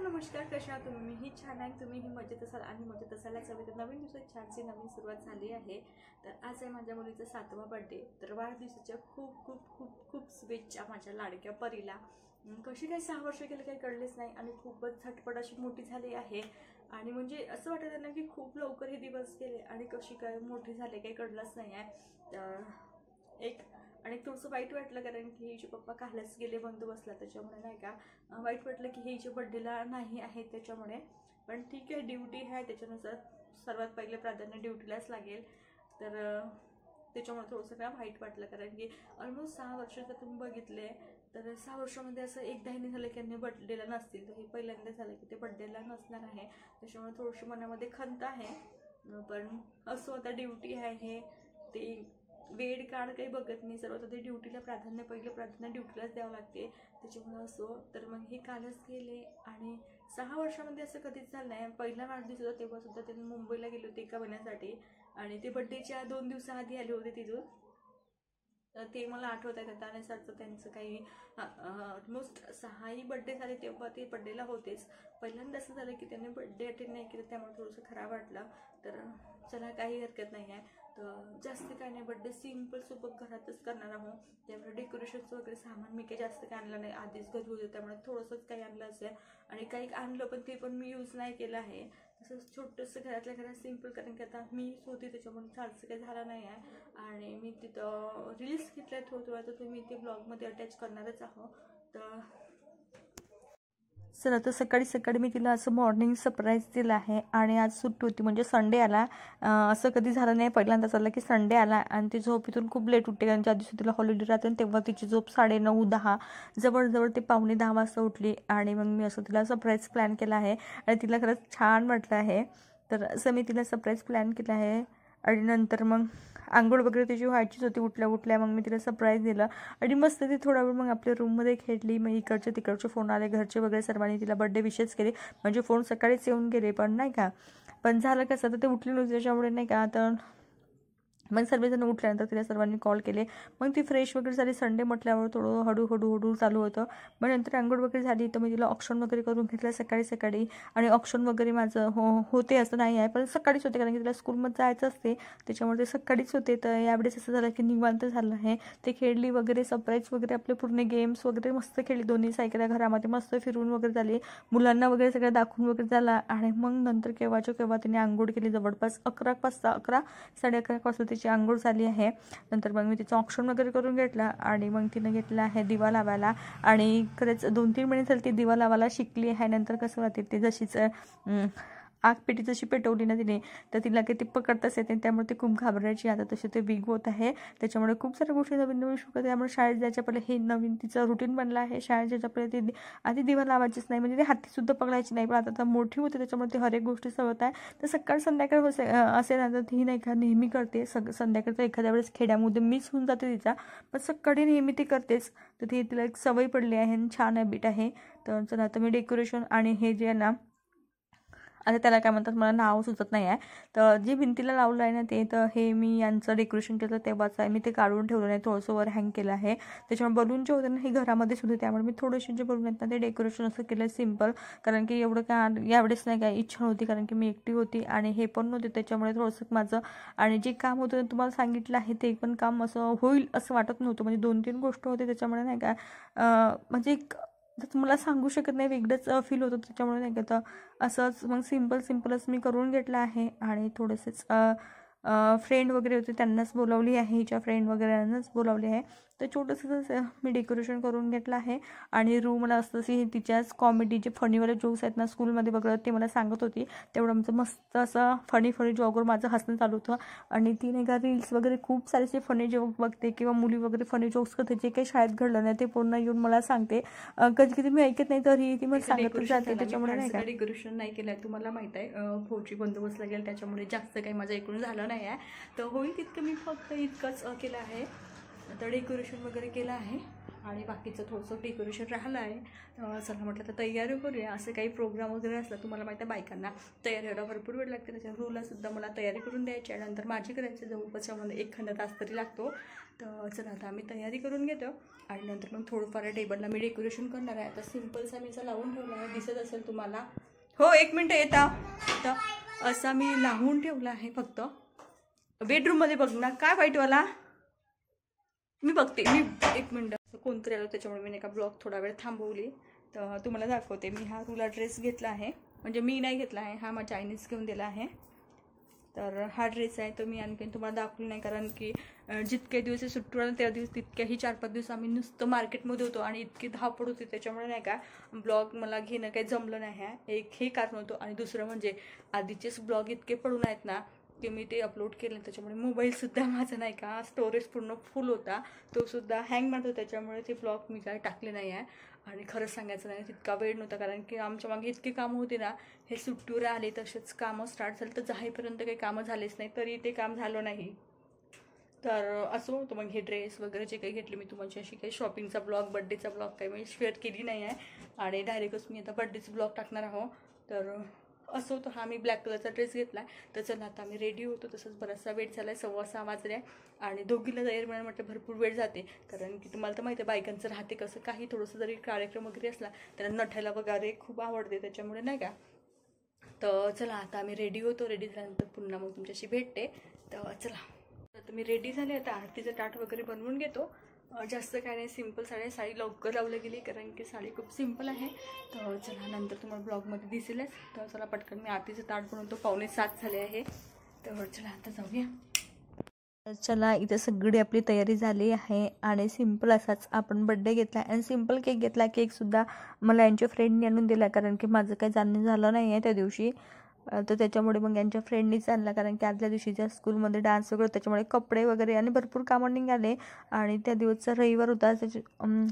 नमस्कार, कशा आहात तुम्ही? मी छान आहे, तुम्हीही मजेत असाल आणि मजेत असायलाच हवे. तर नवीन दिवसात छानशी नवीन सुरुवात झाली आहे. तर आज आहे माझ्या मुलीचा 7वा बर्थडे. तर वाढदिवसाच्या खूप खूप खूप खूप शुभेच्छा माझ्या लाडक्या परीला. कशी काय 6 वर्ष गेले काही कळलेच नाही आणि खूपच झटपट अशी मोठी झाली आहे. आणि म्हणजे असं वाटत आहे ना की खूप लवकर हे दिवस गेले आणि कशी काय मोठी झाले काही कळलंच नाही आहे. एक आणि थोडंसं वाईट वाटलं कारण की हिचे पप्पा कालच गेले बंदोबस्तला, त्याच्यामुळे नाही का वाईट वाटलं की हिच्या बर्थडेला नाही आहे त्याच्यामुळे. पण ठीक आहे, ड्युटी आहे त्याच्यानुसार सर्वात पहिले प्राधान्य ड्युटीलाच लागेल. तर त्याच्यामुळे थोडंसं काय वाईट वाटलं कारण की ऑलमोस्ट 6 वर्ष जर तुम्ही बघितले तर 6 वर्षामध्ये असं एकदाही नाही झालं की यांनी बर्थडेला नसतील. तर हे पहिल्यांदा झालं की ते बर्थडेला नसणार आहे, त्याच्यामुळे थोडीशी मनामध्ये खंत आहे. पण असो, आता ड्युटी आहे ते वेळ काढ काही बघत नाही, सर्वात आधी ड्युटीला प्राधान्य, पहिलं प्राधान्य ड्युटीलाच द्यावं लागते. त्याच्यामुळे असो. तर मग हे कालच गेले आणि 6 वर्षामध्ये असं कधीच झालं नाही. पहिला वाढदिवस होता तेव्हा सुद्धा त्यांनी मुंबईला गेले होते एका महिन्यासाठी आणि ते बड्डेच्या 2 दिवसाआधी आले होते तिथून. ते मला आठवत आहे त्यानुसारचं त्यांचं काही ऑलमोस्ट 6ही बड्डे झाले तेव्हा ते बड्डेला होतेच. पहिल्यांदा असं झालं की त्यांनी बड्डे अटेंड नाही केलं, त्यामुळे थोडंसं खराब वाटलं. तर चला, काही हरकत नाही आहे. तर जास्त काही नाही, बड्डे सिम्पल सोबत घरातच करणार आहोत. त्यामुळे डेकोरेशनचं वगैरे सामान मी काही जास्त काही आणलं नाही, आधीच घरी होतं त्यामुळे थोडंसंच काही आणलं असेल आणि काही आणलं पण ते पण मी यूज नाही केलं आहे. तसंच छोटंसं घरातल्या घरात सिम्पल, कारण की आता मीच होती त्याच्यामुळे फारसं काही झालं नाही आहे. आणि मी तिथं रील्स घेतल्या थोडं तर तुम्ही ते ब्लॉगमध्ये अटॅच करणारच आहो. तर चला, तर सकाळी सकाळी मी तिला असं मॉर्निंग सरप्राईज दिलं आहे आणि आज सुट्टी होती म्हणजे संडे आला. असं कधी झालं नाही, पहिल्यांदाच आलं की संडे आला आणि ती झोपेतून खूप लेट उठते कारण ज्या दिवशी तिला हॉलिडे राहते तेव्हा तिची झोप 9:30-10 जवळजवळ ते 9:45 वाजता उठली. आणि मग मी असं तिला सरप्राईज प्लॅन केला आहे आणि तिला खरंच छान वाटलं आहे. तर असं मी तिला सरप्राईज प्लॅन केलं आहे. आणि नंतर मग आंघोळ वगैरे तिची व्हायचीच होती उठल्या उठल्या, मग मी तिला सरप्राईज दिलं आणि मस्त ती थोडा वेळ मग आपल्या रूममध्ये खेळली. मग इकडचे तिकडचे फोन आले, घरचे वगैरे सर्वांनी तिला बड्डे विशेष केले. म्हणजे फोन सकाळीच येऊन गेले पण नाही का. पण झालं कसं, तर ते उठले नव्हते त्याच्यामुळे नाही का. तर मग सर्वजण उठल्यानंतर तिला सर्वांनी कॉल केले. मग ती फ्रेश वगैरे झाली. संडे म्हटल्यावर थोडं हळू चालू होतं. मग नंतर आंघोळ वगैरे झाली तर मी तिला ऑप्शन वगैरे करून घेतलं सकाळी सकाळी. आणि ऑप्शन वगैरे माझं होते असं नाही आहे, पण सकाळीच होते कारण की तिला स्कूलमध्ये जायचं असते त्याच्यामुळे ते सकाळीच होते. तर यावेळेस असं झालं की निवांत झालं आहे. ते खेळली वगैरे, सरप्राईज वगैरे आपले पूर्ण गेम्स वगैरे मस्त खेळली. दोन्ही सायकल्या घरामध्ये मस्त फिरून वगैरे झाली, मुलांना वगैरे सगळं दाखवून वगैरे झाला. आणि मग नंतर केव्हा तिने आंघोळ केली. जवळपास 11 वाजता, 11-11:30 वाजता तिची आंघोळ झाली आहे. नंतर मग मी तिचं ऑप्शन वगैरे करून घेतला आणि मग तिनं घेतला आहे दिवा लावायला. आणि खरंच 2-3 महिने झाले ती दिवा लावायला शिकली आहे. नंतर कसं वाटते ते जशीच आग पेटी जशी पेटवली ना तिने, तर तिला काही ते पकडताच येते, त्यामुळे ते खूप घाबरायची. आता तसे ते वीक होत आहे, त्याच्यामुळे खूप साऱ्या गोष्टी नवीन नवीन शिकत. त्यामुळे शाळेत जायच्या पहिले हे नवीन तिचं रुटीन बनलं आहे. शाळेत जायच्या पहिले ती आधी दिवा लावायचीच नाही, म्हणजे ते हातीसुद्धा पकडायची नाही. पण आता मोठी होते त्याच्यामुळे ते हर एक गोष्टी सवत आहे. तर सकाळ संध्याकाळ असेल ना तर ती नाही का नेहमी करते. संध्याकाळचं एखाद्या वेळेस खेड्यामध्ये मिस होऊन जाते तिचा, पण सकाळी नेहमी ती करतेच. तर ती तिला एक सवय पडली आहे आणि छान हॅबिट आहे. तर चला, आता मी डेकोरेशन आणि हे जे आहे ना, आता त्याला काय म्हणतात मला नाव सुचत नाही आहे. तर जे भिंतीला लावलं आहे ना ते, तर हे मी यांचं डेकोरेशन केलं तेव्हाच आहे. मी ते काढून ठेवलं नाही, थोडंसं वर हँग केलं आहे. त्याच्यामुळे बलून जे होते ना हे घरामध्येच होते, त्यामुळे मी थोडेसे जे बलून आहेत ना ते डेकोरेशन असं केलं सिम्पल. कारण की एवढं काय यावेळेस नाही काय इच्छा नव्हती, कारण की मी एकटी होती आणि हे पण नव्हते, त्याच्यामुळे थोडंसं माझं आणि जे काम होतं तुम्हाला सांगितलं आहे ते पण काम असं होईल असं वाटत नव्हतं. म्हणजे 2-3 गोष्ट होते त्याच्यामुळे नाही का म्हणजे मला सांगू शकत नाही, वेगळंच फील होतं त्याच्यामुळे नाही का. तर असंच मग सिम्पलच मी करून घेतलं आहे. आणि थोडेसेच फ्रेंड वगैरे होते त्यांनाच बोलावली आहे, हिच्या फ्रेंड वगैरेंनाच बोलावली आहे. तर छोटंसं मी डेकोरेशन करून घेतलं आहे. आणि रूमला असतं तिच्याच कॉमेडीचे फनीवाले जोक्स आहेत ना स्कूलमध्ये वगैरे, ते मला सांगत होती. तेवढं आमचं मस्त असं फनी जोकवर माझं हसणं चालू होतं. आणि ती नाही का रील्स वगैरे खूप सारेसे फनी जोक बघते किंवा मुली वगैरे फनी जोक्स करते, जे काही शाळेत घडलं नाही ते पूर्ण येऊन मला सांगते. कधी कधी मी ऐकत नाही तरी ती मला सांगत जाते. त्याच्यामुळे नाही का डेकोरेशन नाही केलं आहे, तुम्हाला माहीत आहे फौजी बंदोबस्त लागेल त्याच्यामुळे जास्त काही माझं ऐकून झालं नाही आहे. तर होईल तितकं मी फक्त इतकंच केलं आहे. तर डेकोरेशन वगैरे केलं आहे आणि बाकीचं थोडंसं डेकोरेशन राहिलं आहे. चला म्हटलं तर तयारी करूया. असं काही प्रोग्राम वगैरे असला, तुम्हाला माहिती आहे बायकांना तयारी व्हायला भरपूर वेळ लागते. त्याच्या रूलासुद्धा मला तयारी करून द्यायची आहे. नंतर माझी करायची जवळपासमध्ये 1 तास तरी लागतो. तर चला आता आम्ही तयारी करून घेतो आणि नंतर मग थोडंफार टेबलला मी डेकोरेशन करणार आहे. आता सिम्पलसा मी असा लावून ठेवला आहे, दिसत असेल तुम्हाला. हो 1 मिनटं येता. तर असा मी लावून ठेवला आहे. फक्त बेडरूममध्ये बघ ना काय वाईटवाला, मी बघते. मी 1 मिनटं कोणतरी आलं त्याच्यामुळे मी नाही का ब्लॉग थोडा वेळ थांबवली. तर तुम्हाला दाखवते. मी हा रुला ड्रेस घेतला आहे, म्हणजे मी नाही घेतला आहे, हा माझ्या आईनेच घेऊन दिला आहे. तर हा ड्रेस आहे तो मी आणखीन तुम्हाला दाखवला नाही, कारण की जितके दिवस सुट्टी आला त्या दिवस तितक्याही 4-5 दिवस आम्ही नुसतं मार्केटमध्ये होतो आणि इतकी धावपळ होती. त्याच्यामुळे नाही का ब्लॉग मला घेणं काही जमलं नाही आहे. एक हे कारण होतं. आणि दुसरं म्हणजे आधीचेच ब्लॉग इतके पडून आहेत ना की मी ते अपलोड केले, त्याच्यामुळे मोबाईलसुद्धा माझा नाही का स्टोरेज पूर्ण फुल होता, तो सुद्धा हँग मारतो. त्याच्यामुळे ते ब्लॉग मी काय टाकले नाही आहे. आणि खरंच सांगायचं नाही तितका वेळ नव्हता, कारण की आमच्या मागे इतकी कामं होती ना. हे सुट्टीवर आले तसेच कामं स्टार्ट झाली, तर जाईपर्यंत काही कामं झालेच नाही, तरी ते काम झालं नाही. तर असं होतं. मग हे ड्रेस वगैरे जे काही घेतले मी तुम्हाला, अशी काही शॉपिंगचा ब्लॉग, बड्डेचा ब्लॉग काही मी शेअर केली नाही आहे. आणि डायरेक्टच मी आता बड्डेचा ब्लॉग टाकणार आहो. तर असं होतं. हा मी ब्लॅक कलरचा ड्रेस घेतला आहे. तर चला आता आम्ही रेडी होतो. तसंच बराचसा वेळ झाला आहे, 6:15 वाजले आहे. आणि दोघीला तयार मिळायला म्हटलं भरपूर वेळ जाते, कारण की तुम्हाला तर माहिती आहे बायकांचं राहते कसं. काही थोडंसं जरी कार्यक्रम वगैरे असला त्यांना नटायला वगैरे खूप आवडते, त्याच्यामुळे नाही का. तर चला आता आम्ही रेडी होतो. रेडी झाल्यानंतर पुन्हा मग तुमच्याशी भेटते. तर चला आता मी रेडी झाले. आता आरतीचं ताट वगैरे बनवून घेतो. जास्त काय नाही, सिम्पल साडी लवकर लावली गेली, कारण की साडी खूप सिम्पल आहे. तर चला नंतर तुम्हाला ब्लॉगमध्ये दिसेलच. तर चला पटकन मी आरतीचं ताट बनवतो. 6:45 झाले आहे. तर चला आता जाऊया. चला इथे सगळी आपली तयारी झाली आहे आणि सिम्पल असाच आपण बड्डे घेतला आणि सिम्पल केक घेतला. केकसुद्धा मला यांच्या फ्रेंडने आणून दिला, कारण की माझं काही जाणं झालं नाही आहे त्या दिवशी. तर त्याच्यामुळे मग यांच्या फ्रेंडनीच आणला, कारण की आदल्या दिवशीच्या स्कूलमध्ये डान्स वगैरे, त्याच्यामुळे कपडे वगैरे आणि भरपूर कामं निघाले. आणि त्या दिवसचा रविवार होता, त्याचे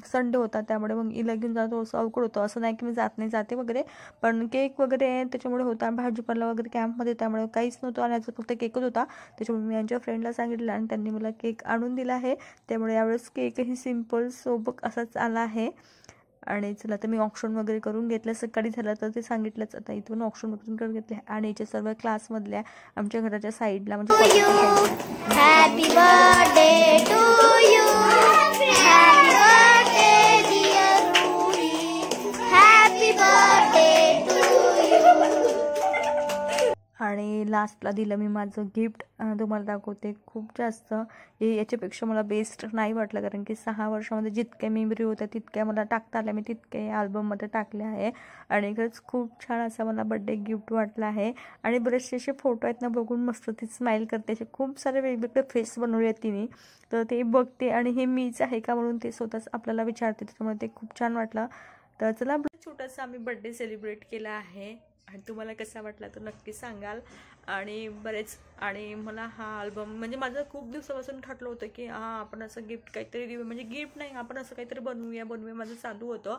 संडे होता, त्यामुळे मग हिला घेऊन जाणं थोडंसं अवघड होतं. असं नाही की मी जाते वगैरे, पण केक वगैरे त्याच्यामुळे होता, भाजीपाला वगैरे कॅम्पमध्ये, त्यामुळे काहीच नव्हतं आणि याचा फक्त केकच होता. त्याच्यामुळे मी यांच्या फ्रेंडला सांगितलं आणि त्यांनी मला केक आणून दिला आहे. त्यामुळे यावेळेस केकही सिम्पल सोबत असाच आला आहे. आणि चला तर मी ऑप्शन वगैरे करून घेतलं. सकाळी झालं तर ते सांगितलंच, आता इथून ऑप्शन वगैरे करून घेतले. आणि याच्या सर्व क्लासमधल्या आमच्या घराच्या साईडला म्हणजे happy birthday to you, happy birthday dear Ruhi, happy birthday to you. आणि लास्टला दिलं मी माझं गिफ्ट. तुम्हाला दाखवते. खूप जास्त याच्यापेक्षा मला बेस्ट नाही वाटलं, कारण की 6 वर्षामध्ये जितक्या मेमरी होत्या तितक्या मला टाकता आल्या, मी तितके अल्बममध्ये टाकले आहे. आणि खरंच खूप छान असा मला बड्डे गिफ्ट वाटला आहे. आणि बरेचसे असे फोटो आहेत ना, बघून मस्त ती स्माईल करते. असे खूप सारे वेगवेगळे फेस बनवले आहेत तिने, तर ते बघते आणि हे मीच आहे का म्हणून ते स्वतःच आपल्याला विचारते, त्याच्यामुळे ते खूप छान वाटलं. तर चला छोटासा आम्ही बड्डे सेलिब्रेट केला आहे. आणि तुम्हाला कसा वाटला तर नक्की सांगाल. आणि मला हा अल्बम म्हणजे माझं खूप दिवसापासून ठरलं होतं की आपण असं गिफ्ट काहीतरी देऊ, म्हणजे गिफ्ट नाही, आपण असं काहीतरी बनवूया माझं चालू होतं.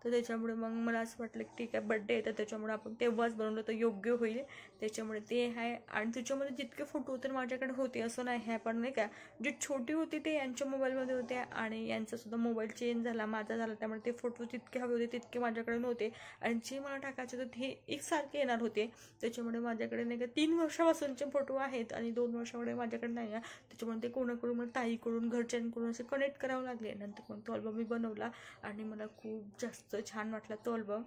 तर त्याच्यामुळे मग मला असं वाटलं की ठीक आहे बड्डे आहे, तर त्याच्यामुळे आपण तेव्हाच बनवलं तर योग्य होईल. त्याच्यामुळे ते आहे. आणि त्याच्यामध्ये जितके फोटो होते माझ्याकडे होते असं नाही आहे, पण नाही का जे छोटी होती ते यांच्या मोबाईलमध्ये होते आणि यांचासुद्धा मोबाईल चेंज झाला, माझा झाला, त्यामुळे ते फोटो जितके हवे होते तितके माझ्याकडे नव्हते. आणि जे मला टाकायचे होते ते एकसारखे येणार होते. त्याच्यामुळे माझ्याकडे नाही का 3 वर्षापासूनचे फोटो आहेत आणि 2 वर्षामुळे माझ्याकडे नाही आहे. त्याच्यामुळे ते कोणाकडून मला ताईकडून घरच्यांकडून असे कनेक्ट करावं लागले. नंतर मग तो अल्बम मी बनवला आणि मला खूप जास्त छान वाटला तो अल्बम.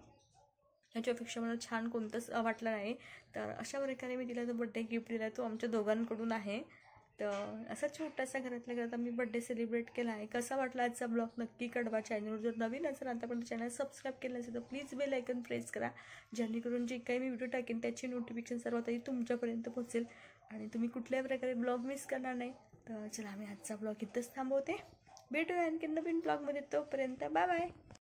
ह्याच्यापेक्षा मला छान कोणतंच वाटलं नाही. तर अशा प्रकारे मी तिला जो बड्डे गिफ्ट दिला तो आमच्या दोघांकडून आहे. तर असा छोटासा घरातल्या घरात आम्ही बड्डे सेलिब्रेट केला आहे. कसा वाटला आजचा ब्लॉग नक्की कळवा. चॅनलवर जर नवीन असेल आतापर्यंत चॅनल सबस्क्राईब केलं असेल तर प्लीज बेल आयकन प्रेस करा, जेणेकरून जे काही मी व्हिडिओ टाकेन त्याची नोटिफिकेशन सर्वात आधी तुमच्यापर्यंत पोहोचेल आणि तुम्ही कुठल्याही प्रकारे ब्लॉग मिस करणार नाही. तर चला आम्ही आजचा ब्लॉग इथंच थांबवते. भेटूया आणखी नवीन ब्लॉगमध्ये. तोपर्यंत बाय बाय.